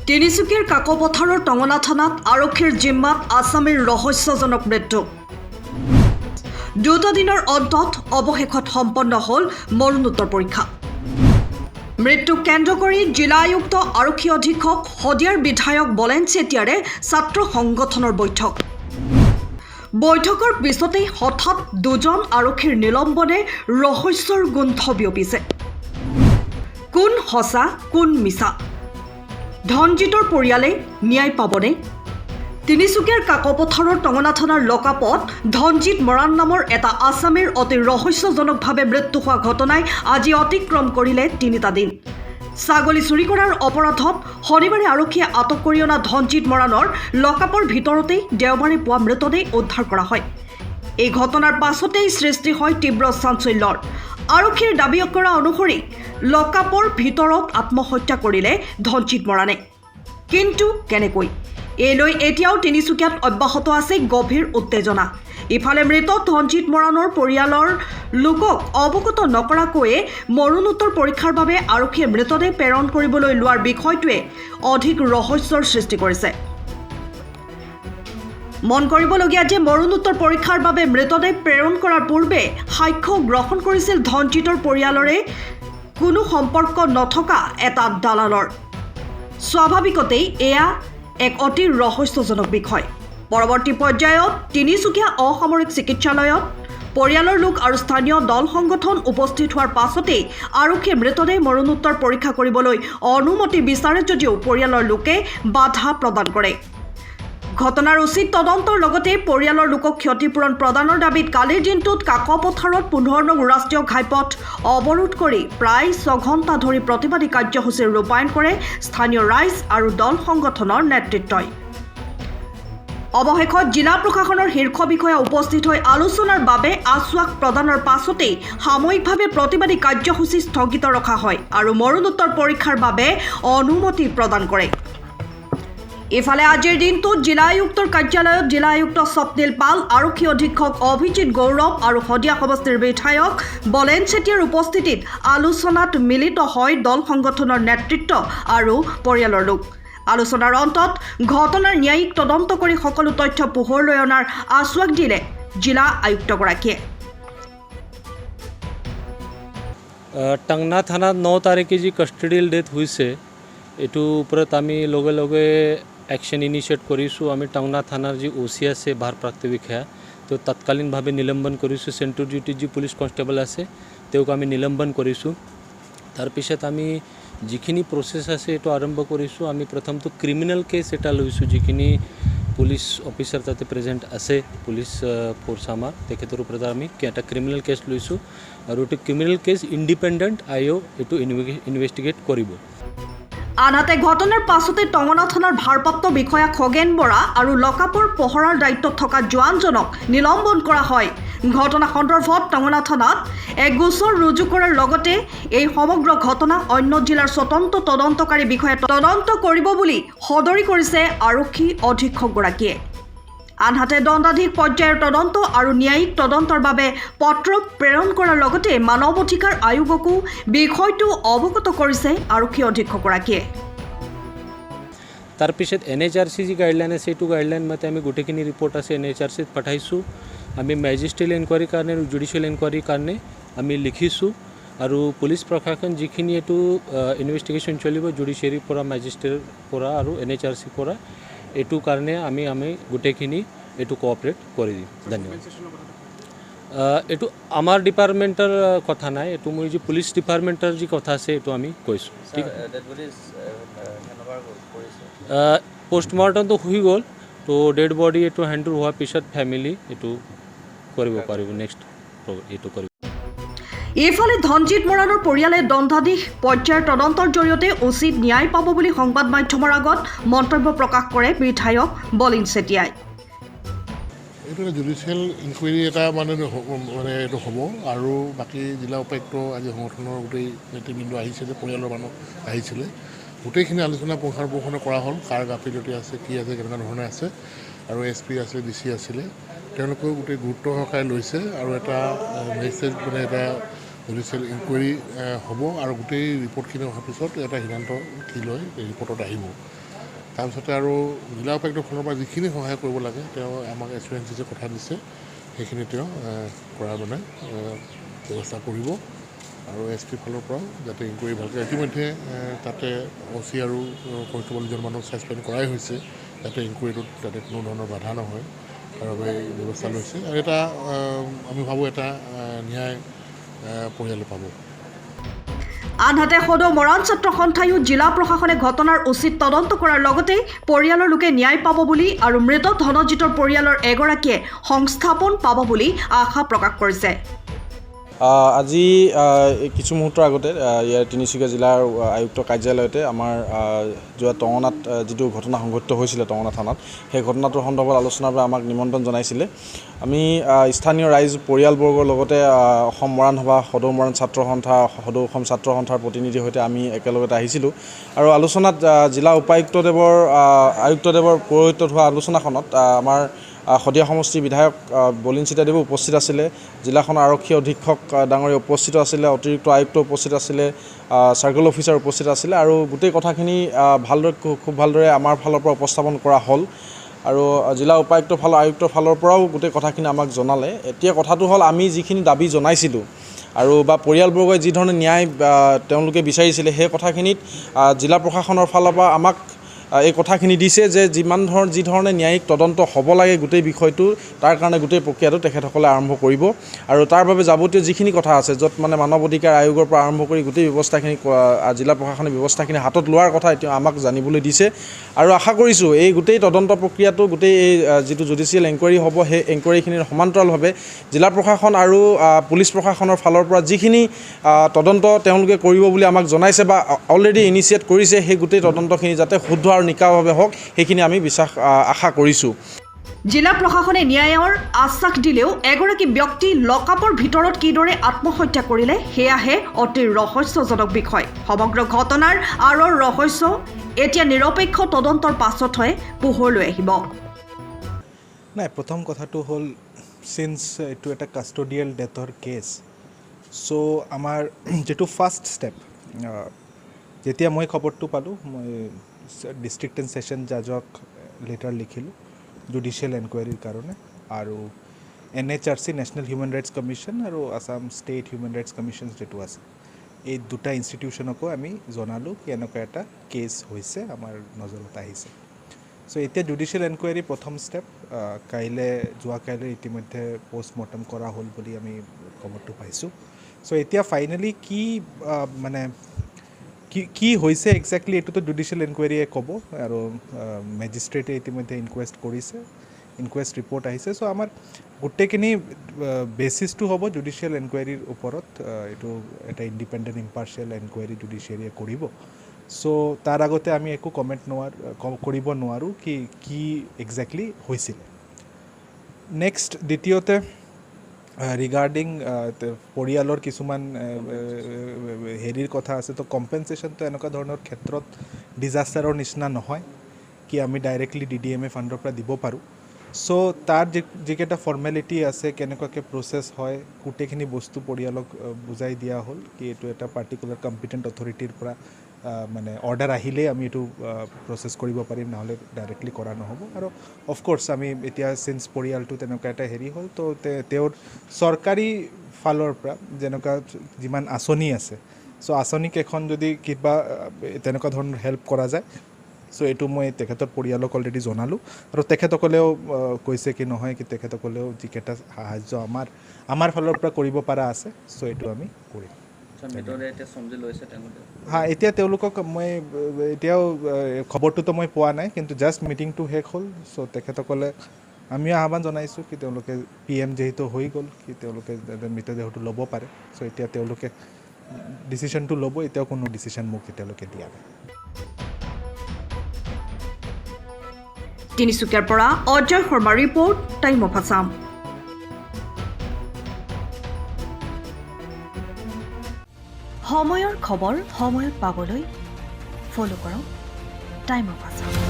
তিনিচুকীয়াৰ কাকপথাৰৰ টঙনা থানাত আৰক্ষীৰ জিম্মাত আছামীৰ ৰহস্যজনক মৃত্যু। দুটা দিনৰ অন্তত অৱশেষত সম্পন্ন হ'ল মৰণোত্তৰ পৰীক্ষা। মৃত্যুক কেন্দ্ৰ কৰি জিলা আয়ুক্ত আৰক্ষী অধীক্ষক শদিয়াৰ বিধায়ক বলেন চেতিয়াৰে ছাত্ৰ সংগঠনৰ বৈঠক। বৈঠকৰ পিছতেই হঠাৎ দুজন আৰক্ষীৰ নিলম্বনে ৰহস্যৰ গোন্ধ বিয়পিছে। কোন সঁচা কোন মিছা? ধনজিতৰ পৰিয়ালে ন্যায় পাবনে? তিনিচুকীয়াৰ কাকপথাৰৰ টঙনা থানাৰ লকাপত ধনজিত মৰাণ নামৰ এটা আছামীৰ অতি ৰহস্যজনকভাৱে মৃত্যু হোৱা ঘটনাই আজি অতিক্ৰম কৰিলে ৩টা দিন। ছাগলী চুৰি কৰাৰ অপৰাধত শনিবাৰে আৰক্ষীয়ে আটক কৰি অনা ধনজিত মৰাণৰ লকাপৰ ভিতৰতেই দেওবাৰে পুৱা মৃতদেহ উদ্ধাৰ কৰা হয়। এই ঘটনাৰ পাছতেই সৃষ্টি হয় তীব্ৰ চাঞ্চল্যৰ। আৰক্ষীৰ দাবী কৰা অনুসৰি লকাপৰ ভিতৰত আত্মহত্যা কৰিলে ধনজিত মৰাণে। কিন্তু কেনেকৈ? এই লৈ এতিয়াও তিনিচুকীয়াত অব্যাহত আছে গভীৰ উত্তেজনা। ইফালে মৃত ধনজিত মৰাণৰ পৰিয়ালৰ লোকক অৱগত নকৰাকৈয়ে মৰণোত্তৰ পৰীক্ষাৰ বাবে আৰক্ষীয়ে মৃতদেহ প্ৰেৰণ কৰিবলৈ লোৱাৰ বিষয়টোৱে অধিক ৰহস্যৰ সৃষ্টি কৰিছে। মন কৰিবলগীয়া যে মৰণোত্তৰ পৰীক্ষাৰ বাবে মৃতদেহ প্ৰেৰণ কৰাৰ পূৰ্বে সাক্ষ্য গ্ৰহণ কৰিছিল ধনজিতৰ পৰিয়ালৰে কোনো সম্পৰ্ক নথকা এটা দালালৰ। স্বাভাৱিকতেই এয়া এক অতি ৰহস্যজনক বিষয়। পৰৱৰ্তী পৰ্যায়ত তিনিচুকীয়া অসামৰিক চিকিৎসালয়ত পৰিয়ালৰ লোক আৰু স্থানীয় দল সংগঠন উপস্থিত হোৱাৰ পাছতেই আৰক্ষীয়ে মৃতদেহ মৰণোত্তৰ পৰীক্ষা কৰিবলৈ অনুমতি বিচাৰে যদিও পৰিয়ালৰ লোকে বাধা প্ৰদান কৰে। ঘটনাৰ উচিত তদন্তৰ লগতে পৰিয়ালৰ লোকক ক্ষতিপূৰণ প্ৰদানৰ দাবীত কালিৰ দিনটোত কাকপথাৰত 15 নং ৰাষ্ট্ৰীয় ঘাইপথ অৱৰোধ কৰি প্ৰায় 6 ঘণ্টা ধৰি প্ৰতিবাদী কাৰ্যসূচী ৰূপায়ণ কৰে স্থানীয় ৰাইজ আৰু দল সংগঠনৰ নেতৃত্বই। অৱশেষত জিলা প্ৰশাসনৰ শীৰ্ষ বিষয়া উপস্থিত হৈ আলোচনাৰ বাবে আশ্বাস প্ৰদানৰ পাছতেই সাময়িকভাৱে প্ৰতিবাদী কাৰ্যসূচী স্থগিত ৰখা হয় আৰু মৰণোত্তৰ পৰীক্ষাৰ বাবে অনুমতি প্ৰদান কৰে। ইফালে আজিৰ দিনটোত জিলা আয়ুক্তৰ কাৰ্যালয়ত জিলা আয়ুক্ত স্বপ্নীল পাল, আৰক্ষী অধীক্ষক অভিজিত গৌৰৱ আৰু শদিয়া সমষ্টিৰ বিধায়ক বলেন চেতিয়াৰ উপস্থিতিত আলোচনাত মিলিত হয় দল সংগঠনৰ নেতৃত্ব আৰু পৰিয়ালৰ লোক। আলোচনাৰ অন্তত ঘটনাৰ ন্যায়িক তদন্ত কৰি সকলো তথ্য পোহৰলৈ অনাৰ আশ্বাস দিলে জিলা আয়ুক্তগৰাকীয়ে। টাংনা থানাত 9 তাৰিখে যি কাষ্টেডিয়েল ডেথ হৈছে এইটোৰ ওপৰত আমি লগে লগে একশ্যন ইনিচিয়েট কৰিছোঁ। আমি টাংনা থানাৰ যি OC আছে ভাৰপ্ৰাপ্ত বিষয়া তো তৎকালীনভাৱে নিলম্বন কৰিছোঁ। চেণ্ট্ৰেল ডিউটিত যি পুলিচ কনষ্টেবল আছে তেওঁক আমি নিলম্বন কৰিছোঁ। তাৰপিছত আমি যিখিনি প্ৰচেছ আছে এইটো আৰম্ভ কৰিছোঁ। আমি প্ৰথমটো ক্ৰিমিনেল কেছ এটা লৈছোঁ, যিখিনি পুলিচ অফিচাৰ তাতে প্ৰেজেণ্ট আছে, পুলিচ ফ'ৰ্চ আমাৰ তেখেতৰ ওপৰত আমি এটা ক্ৰিমিনেল কেছ লৈছোঁ আৰু এইটো ক্ৰিমিনেল কেছ ইণ্ডিপেণ্ডেণ্ট IO এইটো ইনভেষ্টিগেট কৰিব। আনহাতে ঘটনাৰ পাছতে টঙনা থানাৰ ভাৰপ্ৰাপ্ত বিষয়া খগেন বৰা আৰু লকাপৰ পহৰাৰ দায়িত্বত থকা জোৱানজনক নিলম্বন কৰা হয়। ঘটনা সন্দৰ্ভত টঙনা থানাত এক গোচৰ ৰুজু কৰাৰ লগতে এই সমগ্ৰ ঘটনা অন্য জিলাৰ স্বতন্ত্ৰ তদন্তকাৰী বিষয়াই তদন্ত কৰিব বুলি সদৰি কৰিছে আৰক্ষী অধীক্ষকগৰাকীয়ে। আনহাতে দণ্ডাধীশ পৰ্যায়ৰ তদন্ত আৰু ন্যায়িক তদন্তৰ বাবে পত্ৰ প্ৰেৰণ কৰাৰ লগতে মানৱ অধিকাৰ আয়োগকো বিষয়টো অৱগত কৰিছে আৰক্ষী অধীক্ষকগৰাকীয়ে। তাৰপিছত NHRC যি গাইডলাইন আছে এইটো গাইডলাইন মতে আমি গোটেইখিনি ৰিপৰ্ট আছে NHRCত পঠাইছোঁ। আমি মেজিষ্ট্ৰিয়েল ইনকুৱাৰীৰ কাৰণে আৰু জুডিচিয়েল ইনকুৱাৰীৰ কাৰণে আমি লিখিছোঁ আৰু পুলিচ প্ৰশাসন যিখিনি এইটো ইনভেষ্টিগেশ্যন চলিব জুডিচিয়াৰীৰ পৰা, মেজিষ্ট্ৰেটৰ পৰা আৰু NHRCৰ পৰা, এইটো কাৰণে আমি গোটেইখিনি এইটো কোঅপাৰেট কৰি দিম। ধন্যবাদ। এইটো আমাৰ ডিপাৰ্টমেণ্টৰ কথা নাই, এইটো মোৰ যি পুলিচ ডিপাৰ্টমেণ্টৰ যি কথা আছে এইটো আমি কৈছোঁ। ঠিক পোষ্টমৰ্টমটো হৈ গ'ল, তো ডেড বডি এইটো হেণ্ডঅভাৰ হোৱাৰ পিছত ফেমিলি এইটো কৰিব পাৰিব, নেক্সট এইটো কৰিব। ইফালে ধনজিত মৰাণৰ পৰিয়ালে দণ্ডাধীশ পৰ্যায়ৰ তদন্তৰ জৰিয়তে উচিত ন্যায় পাব বুলি সংবাদ মাধ্যমৰ আগত মন্তব্য প্ৰকাশ কৰে বিধায়ক বলিন চেতিয়াই। এইটো জুডিচিয়েল ইনকুৱাৰী এটা মানে এইটো হ'ব আৰু বাকী জিলা উপায়ুক্ত আজি সংগঠনৰ গোটেই নেতৃবৃন্দ আহিছিলে, পৰিয়ালৰ মানুহ আহিছিলে, গোটেইখিনি আলোচনা পুংখানুপুংখনে কৰা হ'ল। কাৰ গাফিলতি আছে, কি আছে, কেনেকুৱা ধৰণে আছে, আৰু SP আছিলে, DC আছিলে, তেওঁলোকেও গোটেই গুৰুত্ব সহকাৰে লৈছে আৰু এটা মেছেজ মানে এটা জুডিচিয়েল ইনকুৱাৰী হ'ব আৰু গোটেই ৰিপৰ্টখিনি অহাৰ পিছত এটা সিদ্ধান্ত কি লয় এই ৰিপৰ্টত আহিব। তাৰপিছতে আৰু জিলা উপায়ুক্তৰ ফালৰ পৰা যিখিনি সহায় কৰিব লাগে তেওঁ আমাক এছুৰেঞ্চ যে কথা দিছে সেইখিনি তেওঁ কৰাৰ মানে ব্যৱস্থা কৰিব আৰু এছ টিৰ ফালৰ পৰাও যাতে ইনকুৱাৰী ভালকৈ ইতিমধ্যে তাতে OC আৰু কনষ্টেবলজন মানুহক ছাছপেণ্ড কৰাই হৈছে যাতে ইনকুৱাৰীটোত যাতে কোনো ধৰণৰ বাধা নহয় তাৰ বাবে ব্যৱস্থা লৈছে আৰু এটা আমি ভাবোঁ এটা ন্যায় পৰিয়ালে পাব। আনহাতে সদৌ মৰাণ ছাত্ৰ সন্থায়ো জিলা প্ৰশাসনে ঘটনাৰ উচিত তদন্ত কৰাৰ লগতে পৰিয়ালৰ লোকে ন্যায় পাব বুলি আৰু মৃত ধনজিতৰ পৰিয়ালৰ এগৰাকীয়ে সংস্থাপন পাব বুলি আশা প্ৰকাশ কৰিছে। আজি কিছু মুহূৰ্তৰ আগতে ইয়াৰ তিনিচুকীয়া জিলাৰ আয়ুক্ত কাৰ্যালয়তে আমাৰ যোৱা টঙনাত যিটো ঘটনা সংঘটিত হৈছিলে টঙনা থানাত সেই ঘটনাটোৰ সন্দৰ্ভত আলোচনাৰ বাবে আমাক নিমন্ত্ৰণ জনাইছিলে। আমি স্থানীয় ৰাইজ পৰিয়ালবৰ্গৰ লগতে অসম মৰাণ সভা সদৌ মৰাণ ছাত্ৰ সন্থা সদৌ অসম ছাত্ৰ সন্থাৰ প্ৰতিনিধিৰ সৈতে আমি একেলগতে আহিছিলোঁ আৰু আলোচনাত জিলা আয়ুক্তদেৱৰ পৌৰোহিত্যত হোৱা আলোচনাখনত আমাৰ শদিয়া সমষ্টিৰ বিধায়ক বলিন চিতাদেৱো উপস্থিত আছিলে, জিলাখনৰ আৰক্ষী অধীক্ষক ডাঙৰীয়া উপস্থিত আছিলে, অতিৰিক্ত আয়ুক্ত উপস্থিত আছিলে, চাৰ্কেল অফিচাৰ উপস্থিত আছিলে আৰু গোটেই কথাখিনি খুব ভালদৰে আমাৰ ফালৰ পৰা উপস্থাপন কৰা হ'ল আৰু জিলা আয়ুক্তৰ ফালৰ পৰাও গোটেই কথাখিনি আমাক জনালে। এতিয়া কথাটো হ'ল আমি যিখিনি দাবী জনাইছিলোঁ আৰু বা পৰিয়ালবৰ্গই যি ধৰণে ন্যায় তেওঁলোকে বিচাৰিছিলে সেই কথাখিনিত জিলা প্ৰশাসনৰ ফালৰ পৰা আমাক এই কথাখিনি দিছে যে যি ধৰণে ন্যায়িক তদন্ত হ'ব লাগে গোটেই বিষয়টো তাৰ কাৰণে গোটেই প্ৰক্ৰিয়াটো তেখেতসকলে আৰম্ভ কৰিব আৰু তাৰ বাবে যাৱতীয় যিখিনি কথা আছে য'ত মানে মানৱ অধিকাৰ আয়োগৰ পৰা আৰম্ভ কৰি গোটেই ব্যৱস্থাখিনি জিলা প্ৰশাসনে ব্যৱস্থাখিনি হাতত লোৱাৰ কথা এতিয়া আমাক জানিবলৈ দিছে আৰু আশা কৰিছোঁ এই গোটেই তদন্ত প্ৰক্ৰিয়াটো গোটেই এই যিটো জুডিচিয়েল এনকুৱাৰী হ'ব সেই এনকুৱাৰীখিনিৰ সমান্তৰালভাৱে জিলা প্ৰশাসন আৰু পুলিচ প্ৰশাসনৰ ফালৰ পৰা যিখিনি তদন্ত তেওঁলোকে কৰিব বুলি আমাক জনাইছে বা অলৰেডি ইনিচিয়েট কৰিছে সেই গোটেই তদন্তখিনি যাতে শুদ্ধ আৰু নিকাভাৱে হওক সেইখিনি আমি আশা কৰিছোঁ। জিলা প্ৰশাসনে ন্যায়ৰ আশ্বাস দিলেও এগৰাকী ব্যক্তি লকআপৰ ভিতৰত কিদৰে আত্মহত্যা কৰিলে সেয়াহে অতি ৰহস্যজনক বিষয়। সমগ্ৰ ঘটনাৰ আঁৰৰ ৰহস্য এতিয়া নিৰপেক্ষ তদন্তৰ পাছতহে পোহৰলৈ আহিব। নাই, প্ৰথম কথাটো হ'ল চিন্স এইটো এটা কাষ্টডিয়েল ডেথৰ কেছ, চ' আমাৰ যিটো ফাৰ্ষ্ট ষ্টেপ যেতিয়া মই খবৰটো পালোঁ মই ডিষ্ট্ৰিক্ট এণ্ড ছেশ্যন জাজক লেটাৰ লিখিলোঁ জুডিচিয়েল এনকুৱাৰীৰ কাৰণে আৰু NHRC national human rights commission আৰু Assam state human rights commission যিটো আছে এই দুটা ইনষ্টিটিউশ্যনকো আমি জনালোঁ কি এনেকুৱা এটা কেছ হৈছে আমাৰ নজৰত আহিছে। চ' এতিয়া জুডিচিয়েল এনকুৱাৰী প্ৰথম ষ্টেপ যোৱা কাইলৈ ইতিমধ্যে পষ্টমৰ্টম কৰা হ'ল বুলি আমি খবৰটো পাইছোঁ। চ' এতিয়া ফাইনেলি কি হৈছে একজেক্টলি এইটোতো জুডিচিয়েল এনকুৱাৰীয়ে ক'ব আৰু মেজিষ্ট্ৰেটে ইতিমধ্যে ইনকুৱেষ্ট কৰিছে, ইনকুৱেষ্ট ৰিপৰ্ট আহিছে। চ' আমাৰ গোটেইখিনি বেচিছটো হ'ব জুডিচিয়েল এনকুৱাৰীৰ ওপৰত। এইটো এটা ইণ্ডিপেণ্ডেণ্ট ইম্পাৰ্চিয়েল এনকুৱাৰী জুডিচিয়াৰীয়ে কৰিব। চ' তাৰ আগতে আমি একো কমেণ্ট কৰিব নোৱাৰোঁ কি একজেক্টলি হৈছিলে। নেক্সট দ্বিতীয়তে ৰিগাৰ্ডিং পৰিয়ালৰ কিছুমান হেৰিৰ কথা আছে, তো কম্পেনচেশ্যনটো এনেকুৱা ধৰণৰ ক্ষেত্ৰত ডিজাষ্টাৰৰ নিচিনা নহয় কি আমি ডাইৰেক্টলি DDMA ফাণ্ডৰ পৰা দিব পাৰোঁ। চ' তাৰ যিকেইটা ফৰ্মেলিটি আছে কেনেকুৱাকৈ প্ৰচেছ হয় গোটেইখিনি বস্তু পৰিয়ালক বুজাই দিয়া হ'ল কি এইটো এটা পাৰ্টিকুলাৰ কম্পিটেণ্ট অথৰিটিৰ পৰা মানে অৰ্ডাৰ আহিলেই আমি এইটো প্ৰচেছ কৰিব পাৰিম, নহ'লে ডাইৰেক্টলি কৰা নহ'ব। আৰু অফক'ৰ্ছ আমি এতিয়া চিন্স পৰিয়ালটো তেনেকুৱা এটা হেৰি হ'ল তো তেওঁৰ চৰকাৰী ফালৰ পৰা যেনেকুৱা যিমান আঁচনি আছে, চ' আঁচনিকেইখন যদি কিবা তেনেকুৱা ধৰণৰ হেল্প কৰা যায়, চ' এইটো মই তেখেতৰ পৰিয়ালক অলৰেডি জনালোঁ আৰু তেখেতসকলেও কৈছে কি নহয় কি তেখেতসকলেও যিকেইটা সাহাৰ্য আমাৰ ফালৰ পৰা কৰিব পৰা আছে, চ' এইটো আমি কৰিম। এতিয়া তেওঁলোকক মই এতিয়াও খবৰটোতো মই পোৱা নাই, কিন্তু জাষ্ট মিটিংটো শেষ হ'ল। চ' তেখেতসকলে আমিও আহ্বান জনাইছোঁ কি তেওঁলোকে PM যিহেতু হৈ গ'ল কি তেওঁলোকে মৃতদেহটো ল'ব পাৰে। চ' এতিয়া তেওঁলোকে ডিচিশ্যনটো ল'ব, এতিয়াও কোনো ডিচিশ্যন মোক এতিয়ালৈকে দিয়া নাই। তিনিচুকীয়াৰ পৰা Ajay Sharma report, Time of Assam. সময়ৰ খবৰ সময়ত পাবলৈ ফ'ল' কৰক টাইম অফ আছাম।